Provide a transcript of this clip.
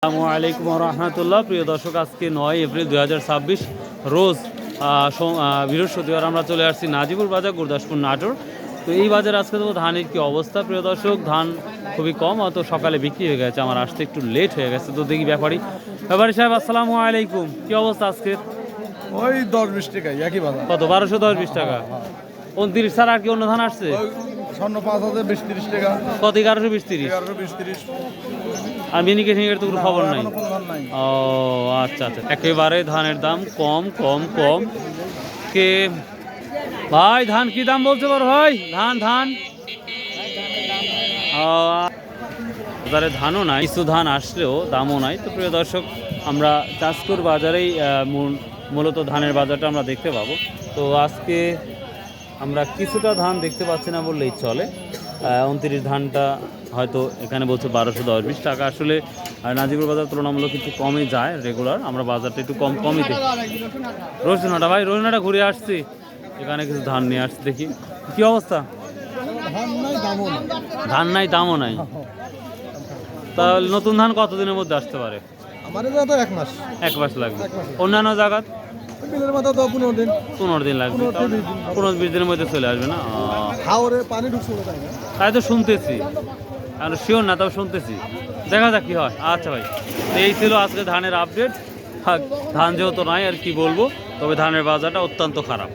আসসালামু আলাইকুম রহমতুল্লাহ। প্রিয় দর্শক, আজকে 9 এপ্রিল 2026 রোজ বৃহস্পতিবার আমরা চলে আসছি নাজিপুর বাজার, গুরদাসপুর, নাটোর। তো এই বাজারে আজকে তো ধানের কি অবস্থা প্রিয় দর্শক, ধান খুবই কম, হয়তো সকালে বিক্রি হয়ে গেছে, আমার আসতে একটু লেট হয়ে গেছে। তো দেখি ব্যাপারী সাহেব, আসসালামু আলাইকুম, কি অবস্থা আজকে? ওই 10-20 টাকা একই বাজার। কত? 1210-20 টাকা। 29 ছাড়া আর কি অন্য ধান আসছে? স্বর্ণ 5000 20-30 টাকা। কত? 1120-30? 1120-30। আর মিনিকেশনের তো কোনো খবর নাই। নাই। ও আচ্ছা আচ্ছা, একেবারে ধানের দাম কম কম কম। কে ভাই ধান কি দাম বলছে বড় ভাই? ধান বাজারে ধানও নাই, কিছু ধান আসলেও দামও নাই। তো প্রিয় দর্শক, আমরা চাষকুর বাজারেই মূলত ধানের বাজারটা আমরা দেখতে পাবো। তো আজকে আমরা কিছুটা ধান দেখতে পাচ্ছি না বললেই চলে। 29 ধানটা হয়তো এখানে বলছে 1210-20 টাকা। আসলে নাজিপুর বাজার তুলনামূলক কিছু কমই যায় রেগুলার, আমরা বাজারটা একটু কমই দেখি। রসুনহাটা ভাই, রসুনহাটা ঘুরে আসছি, এখানে কিছু ধান নিয়ে আসছি, দেখি কি অবস্থা। ধান নাই, দামও নাই। তাহলে নতুন ধান কতদিনের মধ্যে আসতে পারে? এক মাস লাগবে। অন্যান্য জায়গা 15 দিন লাগবে, 15-20 দিনের মধ্যে চলে আসবে না? তাই তো শুনতেছি, আর শিওর না, তবে শুনতেছি, দেখা যাক কি হয়। আচ্ছা ভাই, এই ছিল আজকে ধানের আপডেট। ধান যেহেতু নাই আর কি বলবো, তবে ধানের বাজারটা অত্যন্ত খারাপ।